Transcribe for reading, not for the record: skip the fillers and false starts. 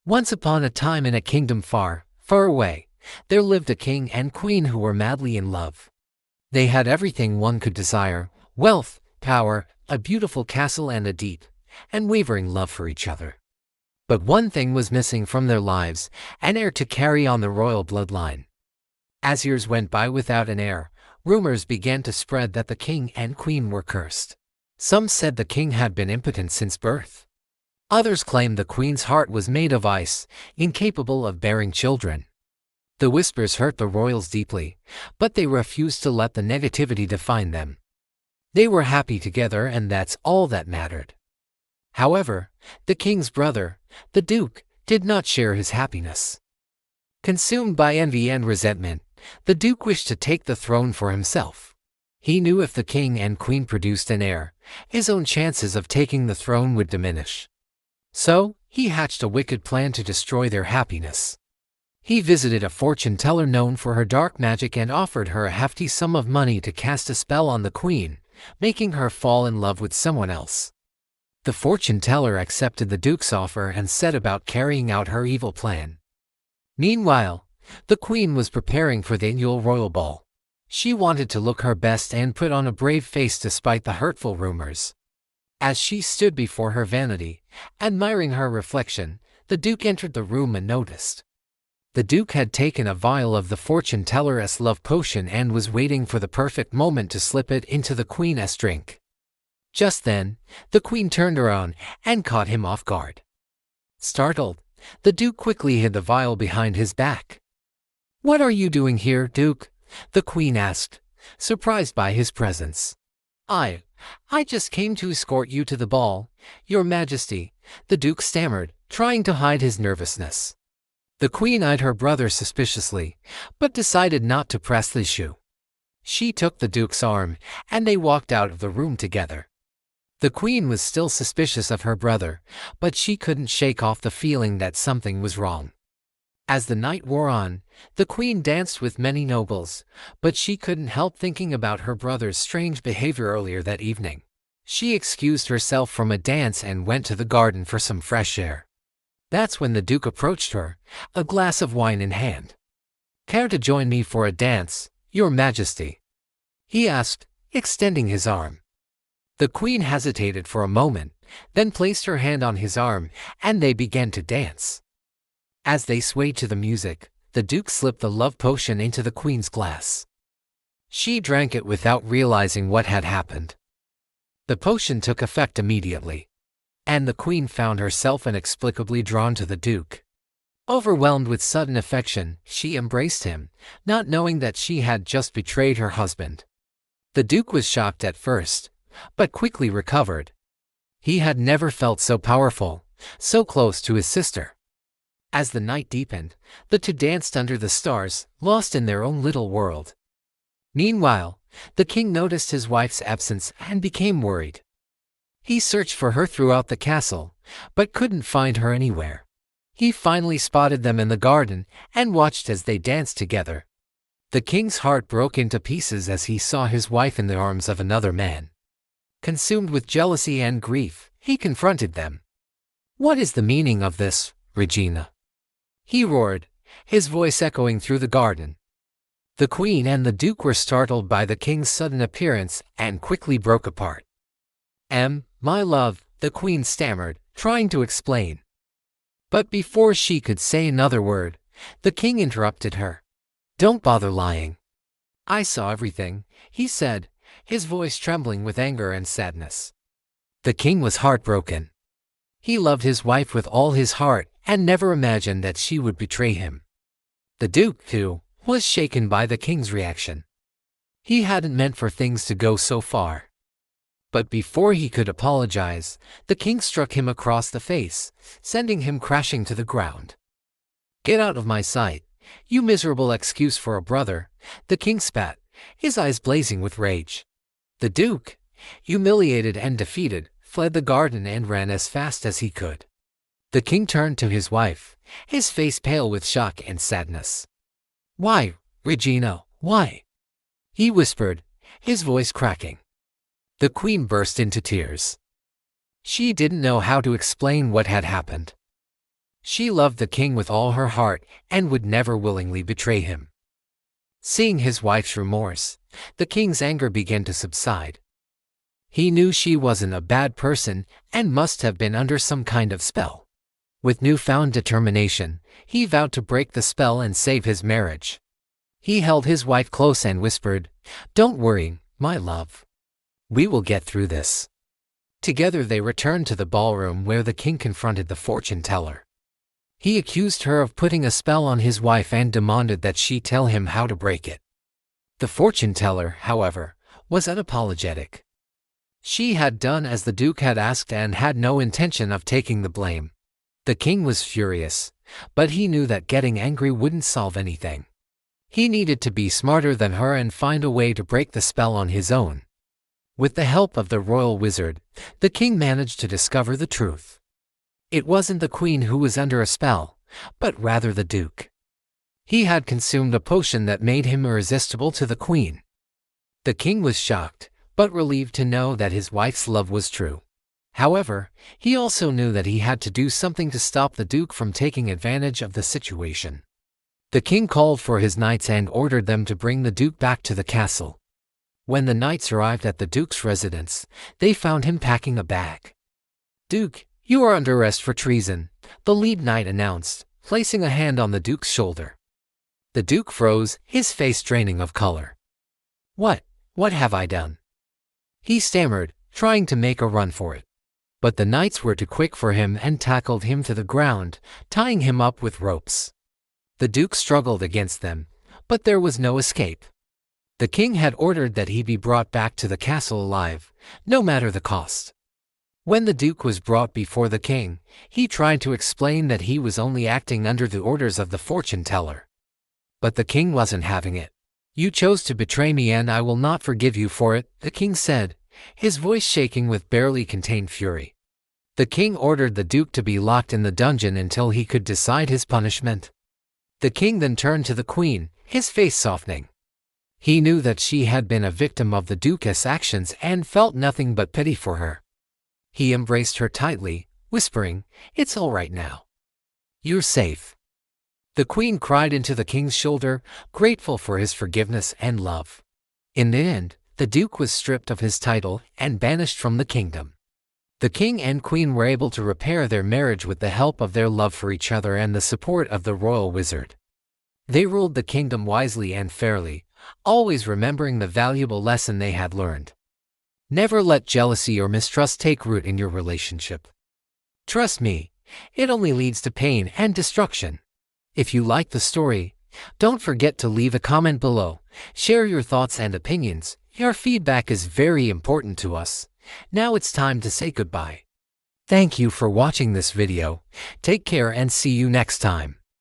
Once upon a time in a kingdom far, far away, there lived a king and queen who were madly in love. They had everything one could desire: wealth, power, a beautiful castle, and a deep, unwavering love for each other. But one thing was missing from their lives: an heir to carry on the royal bloodline. As years went by without an heir, rumors began to spread that the king and queen were cursed. Some said the king had been impotent since birth. Others claimed the queen's heart was made of ice, incapable of bearing children. The whispers hurt the royals deeply, but they refused to let the negativity define them. They were happy together, and that's all that mattered. However, the king's brother, the duke, did not share his happiness. Consumed by envy and resentment, the duke wished to take the throne for himself. He knew if the king and queen produced an heir, his own chances of taking the throne would diminish. So, he hatched a wicked plan to destroy their happiness. He visited a fortune teller known for her dark magic and offered her a hefty sum of money to cast a spell on the queen, making her fall in love with someone else. The fortune teller accepted the duke's offer and set about carrying out her evil plan. Meanwhile, the queen was preparing for the annual royal ball. She wanted to look her best and put on a brave face despite the hurtful rumors. As she stood before her vanity, admiring her reflection, the duke entered the room and noticed. The duke had taken a vial of the fortune teller's love potion and was waiting for the perfect moment to slip it into the queen's drink. Just then, the queen turned around and caught him off guard. Startled, the duke quickly hid the vial behind his back. "What are you doing here, Duke?" the queen asked, surprised by his presence. I just came to escort you to the ball, Your Majesty," the duke stammered, trying to hide his nervousness. The queen eyed her brother suspiciously, but decided not to press the issue. She took the duke's arm, and they walked out of the room together. The queen was still suspicious of her brother, but she couldn't shake off the feeling that something was wrong. As the night wore on, the queen danced with many nobles, but she couldn't help thinking about her brother's strange behavior earlier that evening. She excused herself from a dance and went to the garden for some fresh air. That's when the duke approached her, a glass of wine in hand. "Care to join me for a dance, Your Majesty?" he asked, extending his arm. The queen hesitated for a moment, then placed her hand on his arm, and they began to dance. As they swayed to the music, the duke slipped the love potion into the queen's glass. She drank it without realizing what had happened. The potion took effect immediately, and the queen found herself inexplicably drawn to the duke. Overwhelmed with sudden affection, she embraced him, not knowing that she had just betrayed her husband. The duke was shocked at first, but quickly recovered. He had never felt so powerful, so close to his sister. As the night deepened, the two danced under the stars, lost in their own little world. Meanwhile, the king noticed his wife's absence and became worried. He searched for her throughout the castle, but couldn't find her anywhere. He finally spotted them in the garden and watched as they danced together. The king's heart broke into pieces as he saw his wife in the arms of another man. Consumed with jealousy and grief, he confronted them. "What is the meaning of this, Regina?" he roared, his voice echoing through the garden. The queen and the duke were startled by the king's sudden appearance and quickly broke apart. My love," the queen stammered, trying to explain. But before she could say another word, the king interrupted her. "Don't bother lying. I saw everything," he said, his voice trembling with anger and sadness. The king was heartbroken. He loved his wife with all his heart and never imagined that she would betray him. The duke, too, was shaken by the king's reaction. He hadn't meant for things to go so far. But before he could apologize, the king struck him across the face, sending him crashing to the ground. "Get out of my sight, you miserable excuse for a brother," the king spat, his eyes blazing with rage. The duke, humiliated and defeated, fled the garden and ran as fast as he could. The king turned to his wife, his face pale with shock and sadness. "Why, Regina, why?" he whispered, his voice cracking. The queen burst into tears. She didn't know how to explain what had happened. She loved the king with all her heart and would never willingly betray him. Seeing his wife's remorse, the king's anger began to subside. He knew she wasn't a bad person and must have been under some kind of spell. With newfound determination, he vowed to break the spell and save his marriage. He held his wife close and whispered, "Don't worry, my love. We will get through this." Together they returned to the ballroom where the king confronted the fortune teller. He accused her of putting a spell on his wife and demanded that she tell him how to break it. The fortune teller, however, was unapologetic. She had done as the Duke had asked and had no intention of taking the blame. The king was furious, but he knew that getting angry wouldn't solve anything. He needed to be smarter than her and find a way to break the spell on his own. With the help of the royal wizard, the king managed to discover the truth. It wasn't the queen who was under a spell, but rather the Duke. He had consumed a potion that made him irresistible to the queen. The king was shocked, but relieved to know that his wife's love was true. However, he also knew that he had to do something to stop the Duke from taking advantage of the situation. The king called for his knights and ordered them to bring the Duke back to the castle. When the knights arrived at the Duke's residence, they found him packing a bag. "Duke, you are under arrest for treason," the lead knight announced, placing a hand on the Duke's shoulder. The Duke froze, his face draining of color. What have I done?" he stammered, trying to make a run for it. But the knights were too quick for him and tackled him to the ground, tying him up with ropes. The Duke struggled against them, but there was no escape. The king had ordered that he be brought back to the castle alive, no matter the cost. When the Duke was brought before the king, he tried to explain that he was only acting under the orders of the fortune teller. But the king wasn't having it. "You chose to betray me and I will not forgive you for it," the king said, his voice shaking with barely contained fury. The king ordered the Duke to be locked in the dungeon until he could decide his punishment. The king then turned to the queen, his face softening. He knew that she had been a victim of the Duke's actions and felt nothing but pity for her. He embraced her tightly, whispering, "It's all right now. You're safe." The queen cried into the king's shoulder, grateful for his forgiveness and love. In the end, the Duke was stripped of his title and banished from the kingdom. The king and queen were able to repair their marriage with the help of their love for each other and the support of the royal wizard. They ruled the kingdom wisely and fairly, always remembering the valuable lesson they had learned. Never let jealousy or mistrust take root in your relationship. Trust me, it only leads to pain and destruction. If you like the story, don't forget to leave a comment below. Share your thoughts and opinions. Your feedback is very important to us. Now it's time to say goodbye. Thank you for watching this video. Take care and see you next time.